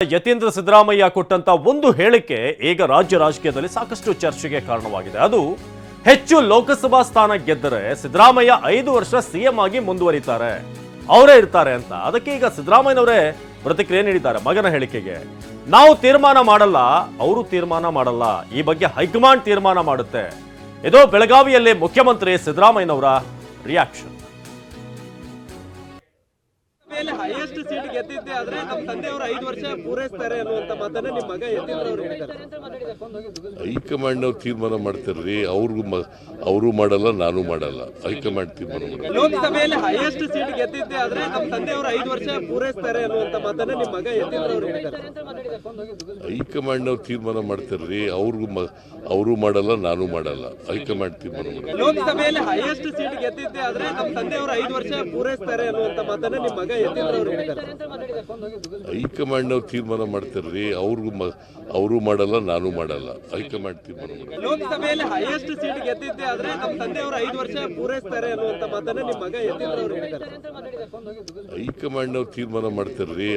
ಯತೀಂದ್ರ ಸಿದ್ದರಾಮಯ್ಯ ಕೊಟ್ಟಂತ ಒಂದು ಹೇಳಿಕೆ ಈಗ ರಾಜ್ಯ ರಾಜಕೀಯದಲ್ಲಿ ಸಾಕಷ್ಟು ಚರ್ಚೆಗೆ ಕಾರಣವಾಗಿದೆ. ಅದು ಹೆಚ್ಚು ಲೋಕಸಭಾ ಸ್ಥಾನ ಗೆದ್ದರೆ ಸಿದ್ದರಾಮಯ್ಯ 5 ವರ್ಷ ಸಿಎಂ ಆಗಿ ಮುಂದುವರಿತಾರೆ, ಅವರೇ ಇರ್ತಾರೆ ಅಂತ. ಅದಕ್ಕೆ ಈಗ ಸಿದ್ದರಾಮಯ್ಯನವರೇ ಪ್ರತಿಕ್ರಿಯೆ ನೀಡಿದ್ದಾರೆ ಮಗನ ಹೇಳಿಕೆಗೆ. ನಾವು ತೀರ್ಮಾನ ಮಾಡಲ್ಲ, ಅವರು ತೀರ್ಮಾನ ಮಾಡಲ್ಲ, ಈ ಬಗ್ಗೆ ಹೈಕಮಾಂಡ್ ತೀರ್ಮಾನ ಮಾಡುತ್ತೆ. ಇದು ಬೆಳಗಾವಿಯಲ್ಲಿ ಮುಖ್ಯಮಂತ್ರಿ ಸಿದ್ದರಾಮಯ್ಯನವರ ರಿಯಾಕ್ಷನ್. ಹೈಯೆಸ್ಟ್ ಸೀಟ್ ಗೆದ್ದಿದ್ದೆ ಆದ್ರೆ ನಮ್ಮ ತಂದೆಯವರು 5 ವರ್ಷ ಪೂರೈಸ್ತಾರೆ ಅನ್ನುವಂತ ಮಾತನ್ನ ನಿಮ್ಮ ಮಗ ಯತೀಂದ್ರ ಅವರು ಹೇಳಿದ್ದಾರೆ. ಹೈಕಮಾಂಡ್ ನಾವು ತೀರ್ಮಾನ ಮಾಡ್ತಾರ್ರಿ, ಅವರು ಮಾಡಲ್ಲ, ನಾನು ಮಾಡಲ್ಲ, ಹೈಕಮಾಂಡ್ ತೀರ್ಮಾನ ಮಾಡ್ತಾರೆ. ಲೋಕಸಭೆಯಲ್ಲಿ ಹೈಯೆಸ್ಟ್ ಸೀಟ್ ಗೆದ್ದಿದ್ದೆ ಆದ್ರೆ ನಮ್ಮ ತಂದೆಯವರು 5 ವರ್ಷ ಪೂರೈಸ್ತಾರೆ ಅನ್ನುವಂತ ಮಾತನ್ನ ನಿಮ್ಮ ಮಗ ಯತೀಂದ್ರ ಅವರು ಹೇಳಿದ್ದಾರೆ. ಹೈಕಮಾಂಡ್ ನಾವು ತೀರ್ಮಾನ ಮಾಡ್ತಾರ್ರಿ, ಅವರು ಮಾಡಲ್ಲ, ನಾನು ಮಾಡಲ್ಲ, ಹೈಕಮಾಂಡ್ ತೀರ್ಮಾನ ಮಾಡ್ತಾರೆ. ಲೋಕಸಭೆಯಲ್ಲಿ ಹೈಯೆಸ್ಟ್ ಸೀಟ್ ಗೆದ್ದಿದ್ದೆ ಆದ್ರೆ ನಮ್ಮ ತಂದೆಯವರು 5 ವರ್ಷ ಪೂರೈಸ್ತಾರೆ ಅನ್ನುವಂತ ಮಾತನ್ನ ನಿಮ್ಮ ಮಗ ಯತೀಂದ್ರ ಅವರು ಹೇಳಿದ್ದಾರೆ. ಹೈಕಮಾಂಡ್ ನಾವು ತೀರ್ಮಾನ ಮಾಡ್ತಾರ್ರಿ, ಅವರು ಮಾಡಲ್ಲ, ನಾನು ಮಾಡಲ್ಲ, ಹೈಕಮಾಂಡ್ ತೀರ್ಮಾನ ಮಾಡ್ತಾರೆ. ಲೋಕಸಭೆಯಲ್ಲಿ ಹೈಯೆಸ್ಟ್ ಸೀಟ್ ಗೆದ್ದಿದ್ದೆ ಆದ್ರೆ ನಮ್ಮ ತಂದೆಯವರು 5 ವರ್ಷ ಪೂರೈಸ್ತಾರೆ ಅನ್ನುವಂತ ಮಾತನ್ನ ನಿಮ್ಮ ಮಗ ಯತೀಂದ್ರ ಅವರು ಹೇಳಿದ್ದಾರೆ. ಹೈಕಮಾಂಡ್ ನಾವು ತೀರ್ಮಾನ ಮಾಡ್ತಾರ್ರಿ,